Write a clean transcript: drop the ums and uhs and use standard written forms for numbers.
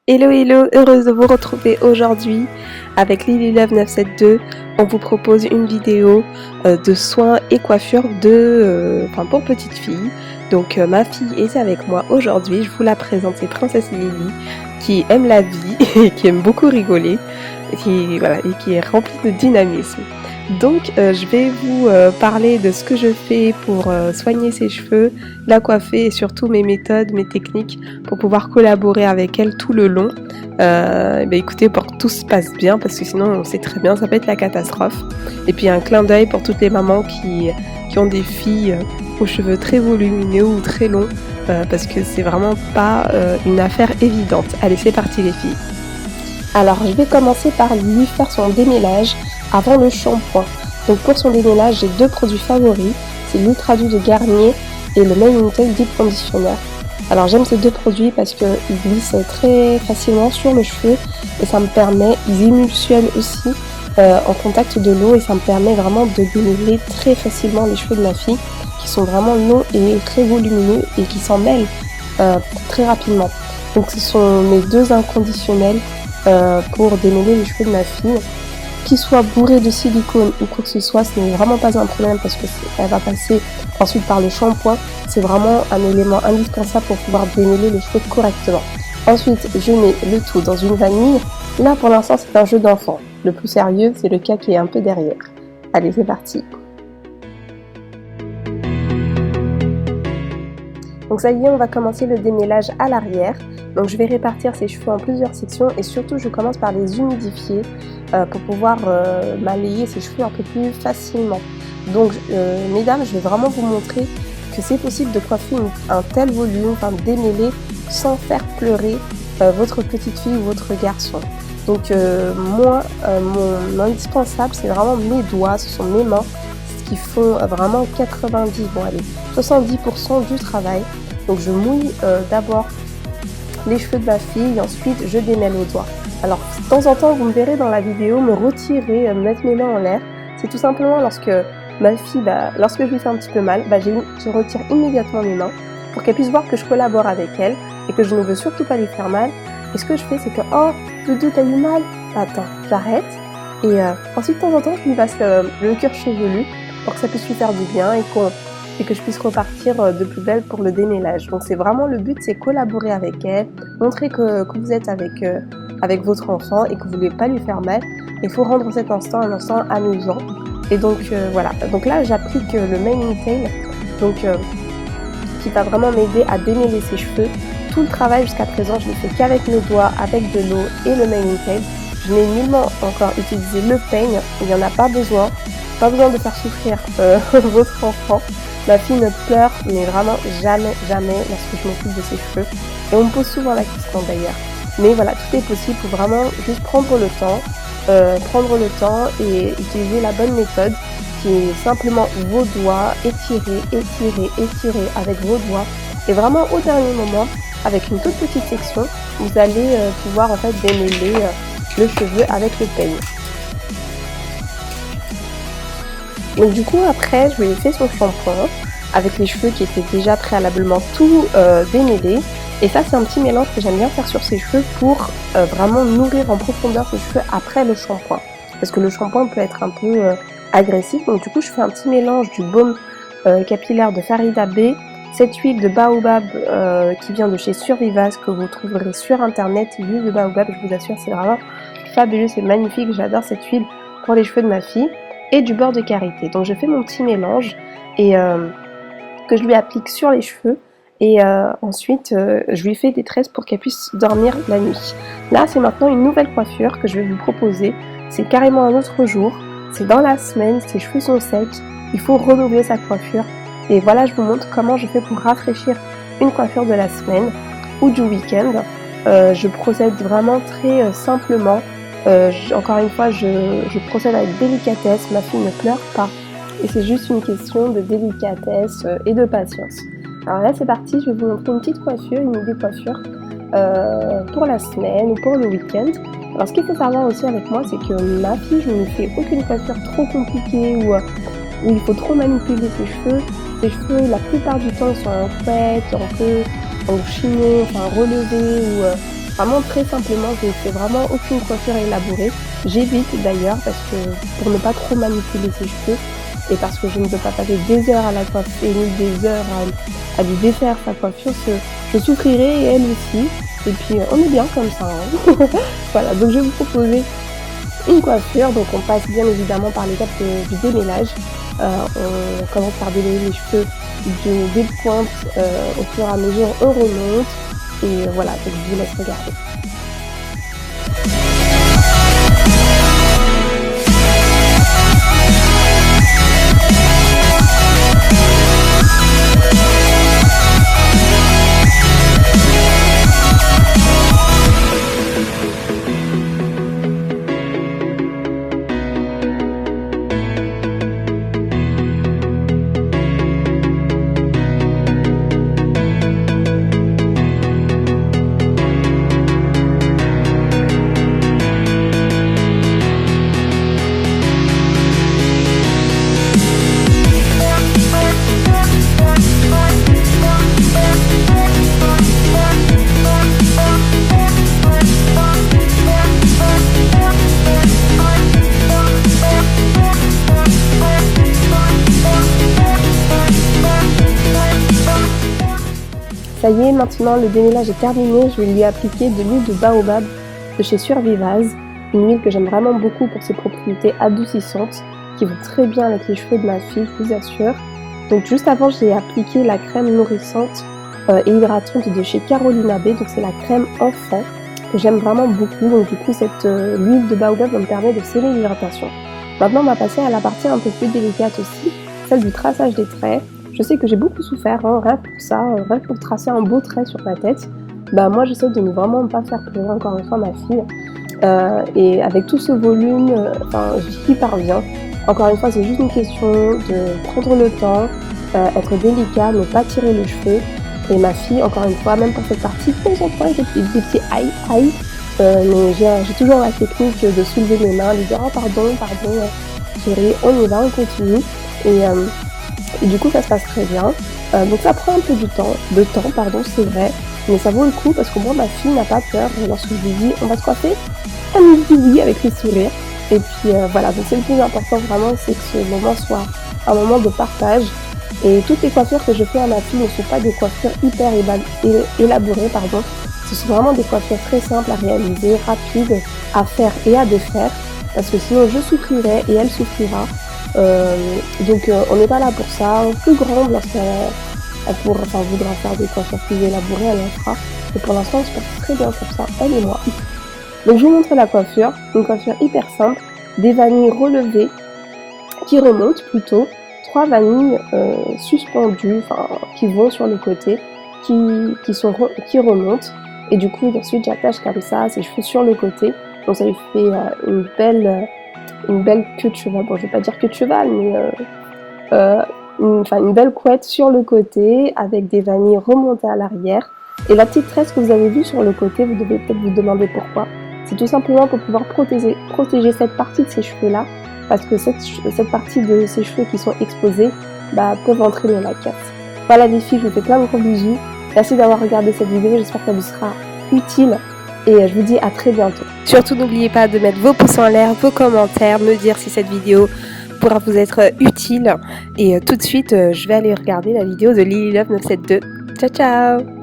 Hello hello, heureuse de vous retrouver aujourd'hui avec Lily Love 972. On vous propose une vidéo de soins et coiffure pour petite fille. Donc ma fille est avec moi aujourd'hui. Je vous la présente, c'est Princesse Lily qui aime la vie et qui aime beaucoup rigoler et qui est remplie de dynamisme. Donc je vais vous parler de ce que je fais pour soigner ses cheveux, la coiffer et surtout mes méthodes, mes techniques pour pouvoir collaborer avec elle tout le long. Écoutez, pour que tout se passe bien, parce que sinon on sait très bien, ça peut être la catastrophe. Et puis un clin d'œil pour toutes les mamans qui ont des filles aux cheveux très volumineux ou très longs, parce que c'est vraiment pas une affaire évidente. Allez, c'est parti les filles. Alors je vais commencer par lui faire son démêlage avant le shampoing. Donc pour son démêlage, j'ai deux produits favoris, c'est l'Ultra Doux de Garnier et le Mane in Tail Deep Conditioner. Alors j'aime ces deux produits parce qu'ils glissent très facilement sur le cheveu et ça me permet, ils émulsionnent aussi en contact de l'eau et ça me permet vraiment de démêler très facilement les cheveux de ma fille qui sont vraiment longs et très volumineux et qui s'en mêlent très rapidement. Donc ce sont mes deux inconditionnels pour démêler les cheveux de ma fille. Qu'ils soient bourrés de silicone ou quoi que ce soit, ce n'est vraiment pas un problème parce qu'elle va passer ensuite par le shampoing. C'est vraiment un élément indispensable pour pouvoir démêler les cheveux correctement. Ensuite, je mets le tout dans une vanille. Là, pour l'instant, c'est un jeu d'enfant. Le plus sérieux, c'est le cas qui est un peu derrière. Allez, c'est parti. Donc ça y est, on va commencer le démêlage à l'arrière. Donc je vais répartir ses cheveux en plusieurs sections et surtout je commence par les humidifier pour pouvoir balayer ses cheveux un peu plus facilement. Donc mesdames, je vais vraiment vous montrer que c'est possible de coiffer un tel volume, démêler sans faire pleurer votre petite fille ou votre garçon. Donc moi, mon indispensable, c'est vraiment mes doigts, ce sont mes mains qui font vraiment 70% du travail. Donc je mouille d'abord les cheveux de ma fille et ensuite je démêle aux doigts. Alors de temps en temps vous me verrez dans la vidéo me retirer, mettre mes mains en l'air. C'est tout simplement lorsque ma fille, lorsque je lui fais un petit peu mal, je retire immédiatement mes mains pour qu'elle puisse voir que je collabore avec elle et que je ne veux surtout pas lui faire mal. Et ce que je fais c'est que oh Doudou t'as eu mal, attends j'arrête et ensuite de temps en temps je lui passe le cuir chevelu pour que ça puisse lui faire du bien et que je puisse repartir de plus belle pour le démêlage. Donc c'est vraiment le but, c'est collaborer avec elle, montrer que vous êtes avec votre enfant et que vous ne voulez pas lui faire mal. Il faut rendre cet instant un instant amusant. Et donc voilà, donc là j'applique le Mane in Tail, qui va vraiment m'aider à démêler ses cheveux. Tout le travail jusqu'à présent, je ne l'ai fait qu'avec mes doigts, avec de l'eau et le Mane in Tail. Je n'ai nullement encore utilisé le peigne, il n'y en a pas besoin. Pas besoin de faire souffrir votre enfant. Ma fille ne pleure, mais vraiment jamais lorsque je m'occupe de ses cheveux. Et on me pose souvent la question d'ailleurs. Mais voilà, tout est possible, il faut vraiment juste prendre le temps et utiliser la bonne méthode qui est simplement vos doigts, étirer avec vos doigts. Et vraiment au dernier moment, avec une toute petite section, vous allez pouvoir en fait démêler le cheveu avec le peigne. Donc du coup après je lui ai fait son shampoing avec les cheveux qui étaient déjà préalablement tout démêlés. Et ça c'est un petit mélange que j'aime bien faire sur ses cheveux pour vraiment nourrir en profondeur ses cheveux après le shampoing. Parce que le shampoing peut être un peu agressif. Donc du coup je fais un petit mélange du baume capillaire de Farida B, cette huile de baobab qui vient de chez Survivas que vous trouverez sur internet. L'huile de baobab, je vous assure c'est vraiment fabuleux, c'est magnifique, j'adore cette huile pour les cheveux de ma fille. Et du beurre de karité. Donc je fais mon petit mélange et que je lui applique sur les cheveux et ensuite je lui fais des tresses pour qu'elle puisse dormir la nuit. Là c'est maintenant une nouvelle coiffure que je vais vous proposer. C'est carrément un autre jour, c'est dans la semaine, ses cheveux sont secs, il faut renouveler sa coiffure. Et voilà, je vous montre comment je fais pour rafraîchir une coiffure de la semaine ou du week-end. Je procède vraiment très simplement. Encore une fois, je procède avec délicatesse, ma fille ne pleure pas et c'est juste une question de délicatesse et de patience. Alors là c'est parti, je vais vous montrer une petite coiffure, une idée coiffure pour la semaine ou pour le week-end. Alors ce qu'il faut savoir aussi avec moi, c'est que ma fille, je ne fais aucune coiffure trop compliquée où il faut trop manipuler ses cheveux. Ses cheveux la plupart du temps sont en couette, en chignon, relevés vraiment très simplement. Je ne fais vraiment aucune coiffure élaborée. J'évite d'ailleurs parce que pour ne pas trop manipuler ses cheveux et parce que je ne veux pas passer des heures à la coiffer ni des heures à lui défaire sa coiffure. Je souffrirai et elle aussi. Et puis on est bien comme ça. Hein. Voilà, donc je vais vous proposer une coiffure. Donc on passe bien évidemment par l'étape du démêlage. On commence par démêler les cheveux des pointes, au fur et à mesure on remonte et voilà, donc je vous laisse regarder. Ça y est, maintenant le démêlage est terminé, je vais lui appliquer de l'huile de baobab de chez Survivaz, une huile que j'aime vraiment beaucoup pour ses propriétés adoucissantes, qui vont très bien avec les cheveux de ma fille, je vous assure. Donc juste avant, j'ai appliqué la crème nourrissante et hydratante de chez Carolina Bay, donc c'est la crème enfant, que j'aime vraiment beaucoup, donc du coup cette huile de baobab me permet de sceller l'hydratation. Maintenant on va passer à la partie un peu plus délicate aussi, celle du traçage des traits. Je sais que j'ai beaucoup souffert, hein, rien que pour ça, rien que pour tracer un beau trait sur ma tête. Bah moi j'essaie de ne vraiment pas faire pleurer encore une fois ma fille. Et avec tout ce volume, j'y parviens. Encore une fois, c'est juste une question de prendre le temps, être délicat, ne pas tirer les cheveux. Et ma fille, encore une fois, même pour cette partie, de temps en temps, j'ai des petits aïe. Mais j'ai toujours la technique de soulever mes mains, de dire oh pardon, chérie, on y va, on continue. Et du coup ça se passe très bien. Donc ça prend un peu de temps, c'est vrai, mais ça vaut le coup parce qu'au moins ma fille n'a pas peur. Lorsque je lui dis on va se coiffer, elle me dit oui avec le sourire. Et puis voilà, donc c'est le plus important vraiment, c'est que ce moment soit un moment de partage. Et toutes les coiffures que je fais à ma fille ne sont pas des coiffures hyper élaborées, Ce sont vraiment des coiffures très simples à réaliser, rapides à faire et à défaire, parce que sinon je souffrirai et elle souffrira. Donc on n'est pas là pour ça. Plus grande, lorsqu'elle voudra faire des coiffures plus élaborées, elle en fera. Et pour l'instant, on se porte très bien comme ça, elle et moi. Donc je vous montre la coiffure, une coiffure hyper simple, des vanilles relevées, qui remontent plutôt, 3 vanilles suspendues, qui vont sur les côtés, qui remontent. Et du coup, ensuite, j'attache comme ça ses cheveux sur le côté. Donc ça lui fait une belle queue de cheval, bon je vais pas dire queue de cheval, mais une belle couette sur le côté avec des vanilles remontées à l'arrière. Et la petite tresse que vous avez vue sur le côté, vous devez peut-être vous demander pourquoi. C'est tout simplement pour pouvoir protéger cette partie de ces cheveux là, parce que cette partie de ces cheveux qui sont exposés peuvent entraîner la casse. Voilà les filles, je vous fais plein de gros bisous. Merci d'avoir regardé cette vidéo, j'espère qu'elle vous sera utile. Et je vous dis à très bientôt. Surtout n'oubliez pas de mettre vos pouces en l'air, vos commentaires, me dire si cette vidéo pourra vous être utile. Et tout de suite, je vais aller regarder la vidéo de Lily Love 972. Ciao ciao!